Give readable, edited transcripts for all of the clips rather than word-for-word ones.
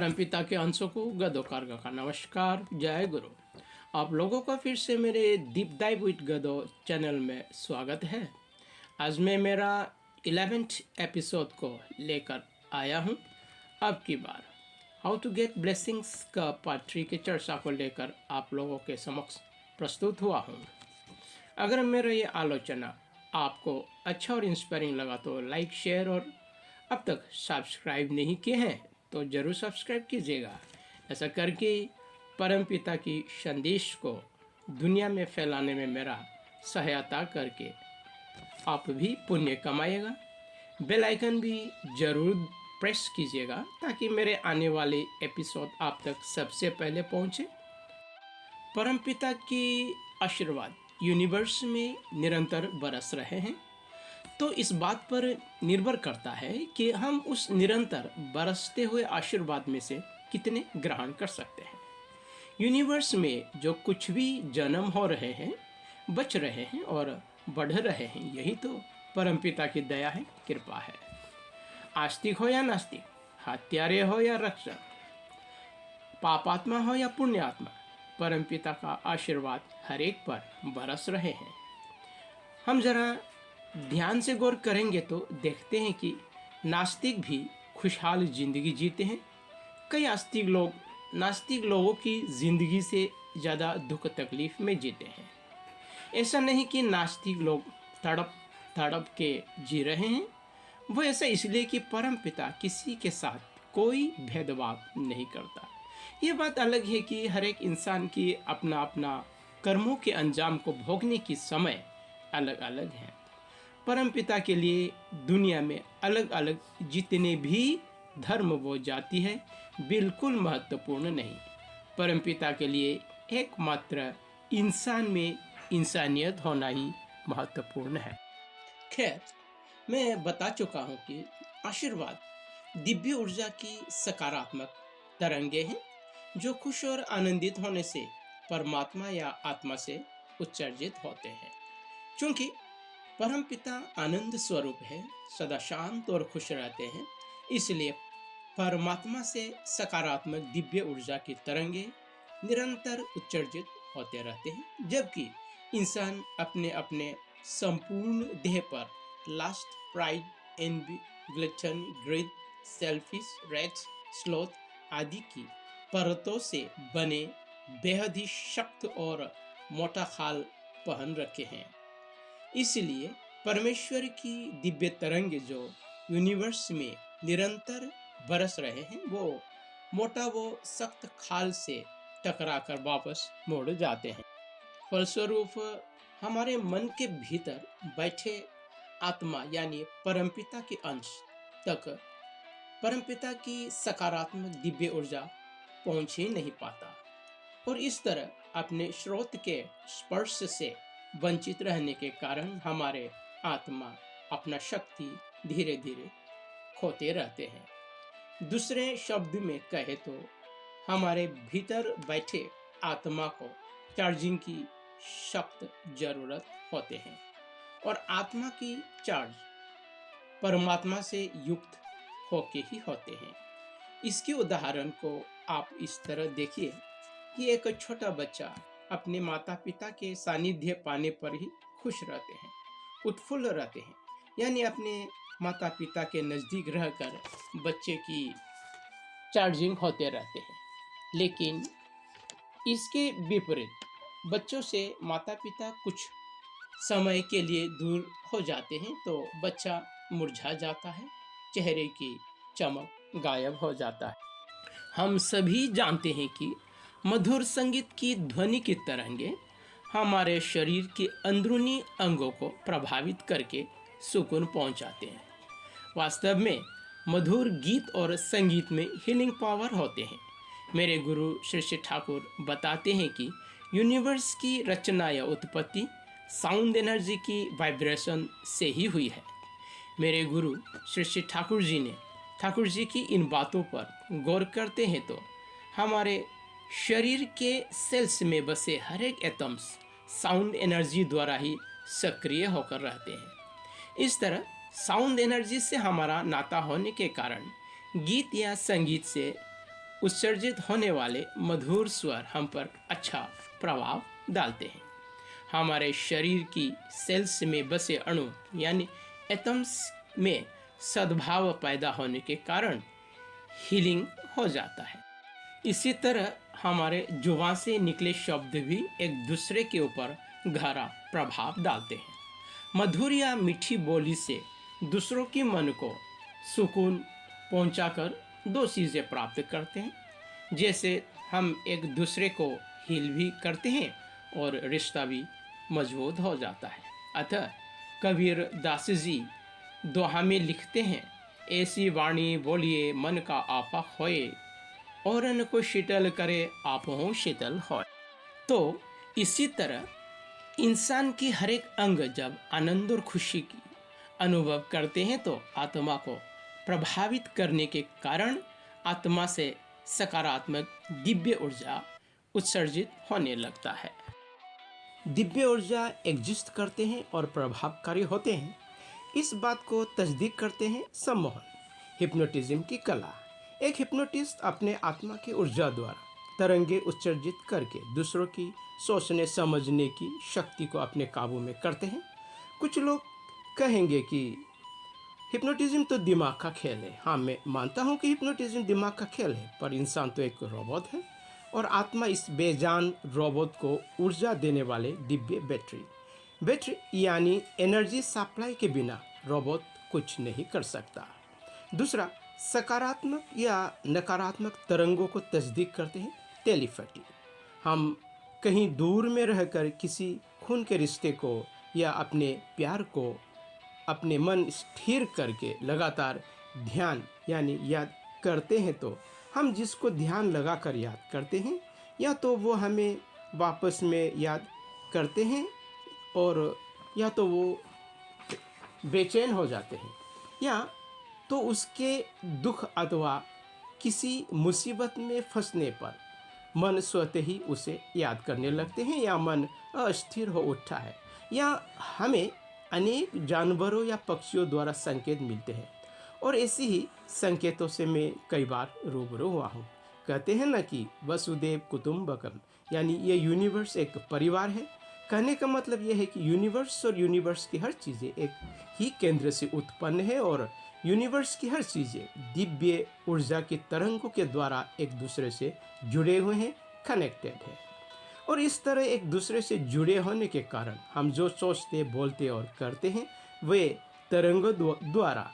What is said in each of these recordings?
परमपिता के अंशों को गदो कार्ग का नमस्कार। जय गुरु। आप लोगों का फिर से मेरे दीप डाइव विद गदो चैनल में स्वागत है। आज मैं मेरा 11th एपिसोड को लेकर आया हूँ। अब की बार हाउ टू गेट ब्लेसिंग्स का पार्ट 3 की चर्चा को लेकर आप लोगों के समक्ष प्रस्तुत हुआ हूँ। अगर मेरा ये आलोचना आपको अच्छा और इंस्पायरिंग लगा तो लाइक, शेयर और अब तक सब्सक्राइब नहीं किए हैं तो ज़रूर सब्सक्राइब कीजिएगा। ऐसा करके परमपिता की संदेश को दुनिया में फैलाने में मेरा सहायता करके आप भी पुण्य कमाइएगा। बेल आइकन भी ज़रूर प्रेस कीजिएगा ताकि मेरे आने वाले एपिसोड आप तक सबसे पहले पहुँचे। परमपिता की आशीर्वाद यूनिवर्स में निरंतर बरस रहे हैं, तो इस बात पर निर्भर करता है कि हम उस निरंतर बरसते हुए आशीर्वाद में से कितने ग्रहण कर सकते हैं। यूनिवर्स में जो कुछ भी जन्म हो रहे हैं, बच रहे हैं और बढ़ रहे हैं, यही तो परमपिता की दया है, कृपा है। आस्तिक हो या नास्तिक, हत्यारे हो या रक्षक, पापात्मा हो या पुण्यात्मा, परमपिता का आशीर्वाद हर एक पर बरस रहे हैं। हम जरा ध्यान से गौर करेंगे तो देखते हैं कि नास्तिक भी खुशहाल जिंदगी जीते हैं। कई नास्तिक लोगों की ज़िंदगी से ज़्यादा दुख तकलीफ में जीते हैं। ऐसा नहीं कि नास्तिक लोग तड़प के जी रहे हैं, वो ऐसा इसलिए कि परमपिता किसी के साथ कोई भेदभाव नहीं करता। ये बात अलग है कि हर एक इंसान की अपना अपना कर्मों के अंजाम को भोगने की समय अलग अलग है। परमपिता के लिए दुनिया में अलग अलग जितने भी धर्म वो जाति है बिल्कुल महत्वपूर्ण नहीं। परमपिता के लिए एकमात्र इंसान में इंसानियत होना ही महत्वपूर्ण है। खैर, मैं बता चुका हूँ कि आशीर्वाद दिव्य ऊर्जा की सकारात्मक तरंगे हैं जो खुश और आनंदित होने से परमात्मा या आत्मा से उत्सर्जित होते हैं। क्योंकि परमपिता आनंद स्वरूप है, सदा शांत और खुश रहते हैं, इसलिए परमात्मा से सकारात्मक दिव्य ऊर्जा की तरंगे निरंतर उत्सर्जित होते रहते हैं। जबकि इंसान अपने अपने संपूर्ण देह पर lust, pride, envy, glutton, greed, selfish, रेक्स, स्लोथ आदि की परतों से बने बेहद ही सख्त और मोटा खाल पहन रखे हैं। इसलिए परमेश्वर की दिव्य तरंगे जो यूनिवर्स में निरंतर बरस रहे हैं, वो सख्त खाल से टकराकर वापस मुड़ जाते हैं। फलस्वरूप हमारे मन के भीतर बैठे आत्मा यानी परमपिता के अंश तक परमपिता की सकारात्मक दिव्य ऊर्जा पहुंच ही नहीं पाता और इस तरह अपने स्रोत के स्पर्श से वंचित रहने के कारण हमारे आत्मा अपना शक्ति धीरे धीरे खोते रहते हैं। दूसरे शब्द में कहे तो हमारे भीतर बैठे आत्मा को चार्जिंग की सख्त जरूरत होते हैं और आत्मा की चार्ज परमात्मा से युक्त होके ही होते हैं। इसके उदाहरण को आप इस तरह देखिए कि एक छोटा बच्चा अपने माता पिता के सानिध्य पाने पर ही खुश रहते हैं, उत्फुल्ल रहते हैं, यानी अपने माता पिता के नज़दीक रहकर बच्चे की चार्जिंग होते रहते हैं। लेकिन इसके विपरीत बच्चों से माता पिता कुछ समय के लिए दूर हो जाते हैं तो बच्चा मुरझा जाता है, चेहरे की चमक गायब हो जाता है। हम सभी जानते हैं कि मधुर संगीत की ध्वनि की तरंगे हमारे शरीर के अंदरूनी अंगों को प्रभावित करके सुकून पहुंचाते हैं। वास्तव में मधुर गीत और संगीत में हीलिंग पावर होते हैं। मेरे गुरु श्री श्री ठाकुर बताते हैं कि यूनिवर्स की रचना या उत्पत्ति साउंड एनर्जी की वाइब्रेशन से ही हुई है। मेरे गुरु श्री श्री ठाकुर जी की इन बातों पर गौर करते हैं तो हमारे शरीर के सेल्स में बसे हर एक एटम्स साउंड एनर्जी द्वारा ही सक्रिय होकर रहते हैं। इस तरह साउंड एनर्जी से हमारा नाता होने के कारण गीत या संगीत से उत्सर्जित होने वाले मधुर स्वर हम पर अच्छा प्रभाव डालते हैं। हमारे शरीर की सेल्स में बसे अणु यानी एटम्स में सद्भाव पैदा होने के कारण हीलिंग हो जाता है। इसी तरह हमारे जुबान से निकले शब्द भी एक दूसरे के ऊपर गहरा प्रभाव डालते हैं। मधुर या मीठी बोली से दूसरों की मन को सुकून पहुंचाकर दो चीज़ें प्राप्त करते हैं, जैसे हम एक दूसरे को हील भी करते हैं और रिश्ता भी मजबूत हो जाता है। अतः कबीर दास जी दोहा में लिखते हैं, ऐसी वाणी बोलिए मन का आपा होए, औरन को शीतल करे आप हो शीतल होए। तो इसी तरह इंसान की हर एक अंग जब आनंद और खुशी की अनुभव करते हैं तो आत्मा को प्रभावित करने के कारण आत्मा से सकारात्मक दिव्य ऊर्जा उत्सर्जित होने लगता है। दिव्य ऊर्जा एग्जिस्ट करते हैं और प्रभावकारी होते हैं। इस बात को तस्दीक करते हैं सम्मोहन, हिप्नोटिज्म की कला। एक हिप्नोटिस्ट अपने आत्मा की ऊर्जा द्वारा तरंगे उत्सर्जित करके दूसरों की सोचने समझने की शक्ति को अपने काबू में करते हैं। कुछ लोग कहेंगे कि हिप्नोटिज्म तो दिमाग का खेल है। हाँ, मैं मानता हूँ कि हिप्नोटिज्म दिमाग का खेल है, पर इंसान तो एक रोबोट है और आत्मा इस बेजान रोबोट को ऊर्जा देने वाले दिव्य बैटरी यानी एनर्जी सप्लाई के बिना रोबोट कुछ नहीं कर सकता। दूसरा, सकारात्मक या नकारात्मक तरंगों को तस्दीक करते हैं टेलीपैथी। हम कहीं दूर में रहकर किसी खून के रिश्ते को या अपने प्यार को अपने मन स्थिर करके लगातार ध्यान यानी याद करते हैं, तो हम जिसको ध्यान लगाकर याद करते हैं या तो वो हमें वापस में याद करते हैं और या तो वो बेचैन हो जाते हैं, या तो उसके दुख अथवा किसी मुसीबत में फंसने पर मन स्वतः ही उसे याद करने लगते हैं, या मन अस्थिर हो उठता है, या हमें अनेक जानवरों या पक्षियों द्वारा संकेत मिलते हैं। और ऐसी ही संकेतों से मैं कई बार रूबरू हुआ हूँ। कहते हैं ना कि वसुदेव कुटुंबकम, यानी ये यूनिवर्स एक परिवार है। कहने का मतलब यह है कि यूनिवर्स और यूनिवर्स की हर चीज़ें एक ही केंद्र से उत्पन्न है और यूनिवर्स की हर चीज़ें दिव्य ऊर्जा की तरंगों के द्वारा एक दूसरे से जुड़े हुए हैं, कनेक्टेड है। और इस तरह एक दूसरे से जुड़े होने के कारण हम जो सोचते, बोलते और करते हैं वे तरंगों द्वारा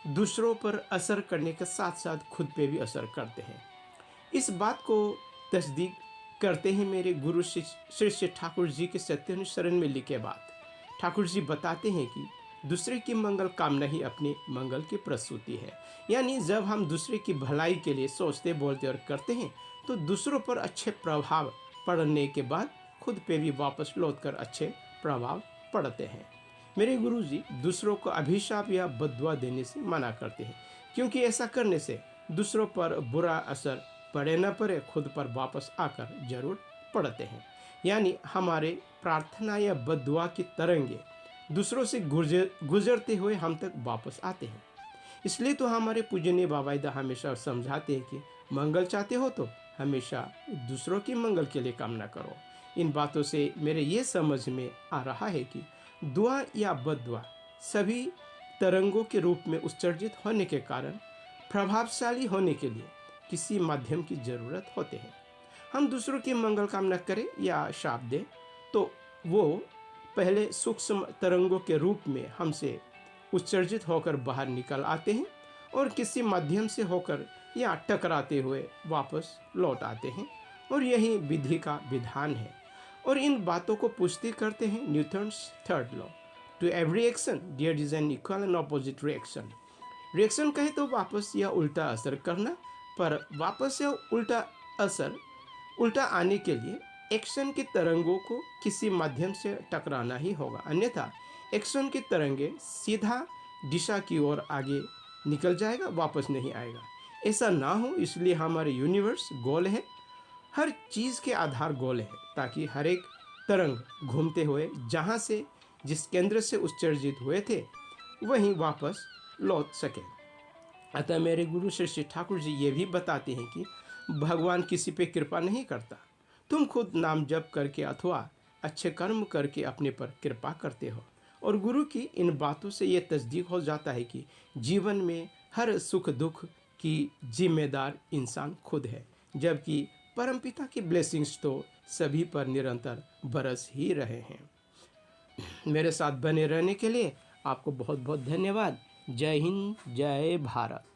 दूसरों पर असर करने के साथ साथ खुद पे भी असर करते हैं। इस बात को तस्दीक करते हैं मेरे गुरु श्री ठाकुर जी के सत्यानुसरण में लिखे बात। ठाकुर जी बताते हैं कि दूसरे की मंगल कामना ही अपने मंगल की प्रसूति है। यानी जब हम दूसरे की भलाई के लिए सोचते, बोलते और करते हैं तो दूसरों पर अच्छे प्रभाव पड़ने के बाद खुद पे भी वापस लौटकर अच्छे प्रभाव पड़ते हैं। मेरे गुरुजी दूसरों को अभिशाप या बद्दुआ देने से मना करते हैं, क्योंकि ऐसा करने से दूसरों पर बुरा असर पड़े न पड़े खुद पर वापस आकर जरूर पड़ते हैं। यानी हमारे प्रार्थना या बद्दुआ की तरंगे दूसरों से गुजरते हुए हम तक वापस आते हैं। इसलिए तो हमारे पूजनीय बाबाईदा हमेशा समझाते हैं कि मंगल चाहते हो तो हमेशा दूसरों की मंगल के लिए कामना करो। इन बातों से मेरे ये समझ में आ रहा है कि दुआ या बद्दुआ सभी तरंगों के रूप में उत्सर्जित होने के कारण प्रभावशाली होने के लिए किसी माध्यम की ज़रूरत होते हैं। हम दूसरों की मंगल कामना करें या शाप दें तो वो पहले सूक्ष्म तरंगों के रूप में हमसे उत्सर्जित होकर बाहर निकल आते हैं और किसी माध्यम से होकर या टकराते हुए वापस लौट आते हैं, और यही विधि का विधान है। और इन बातों को पुष्टि करते हैं Newton's third law, to every action there is an equal and opposite reaction. Reaction कहे तो वापस या उल्टा असर करना, पर वापस या उल्टा आने के लिए एक्शन की तरंगों को किसी माध्यम से टकराना ही होगा, अन्यथा एक्शन की तरंगे सीधा दिशा की ओर आगे निकल जाएगा, वापस नहीं आएगा। ऐसा ना हो इसलिए हमारे यूनिवर्स गोल है, हर चीज़ के आधार गोल है, ताकि हर एक तरंग घूमते हुए जहाँ से जिस केंद्र से उत्सर्जित हुए थे वहीं वापस लौट सके। अतः मेरे गुरु श्री ठाकुर जी ये भी बताते हैं कि भगवान किसी पे कृपा नहीं करता। तुम खुद नाम जप करके अथवा अच्छे कर्म करके अपने पर कृपा करते हो। और गुरु की इन बातों से ये तस्दीक हो जाता है कि जीवन में हर सुख दुख की जिम्मेदार इंसान खुद है, जबकि परमपिता की ब्लेसिंग्स तो सभी पर निरंतर बरस ही रहे हैं। मेरे साथ बने रहने के लिए आपको बहुत बहुत धन्यवाद। जय हिंद, जय भारत।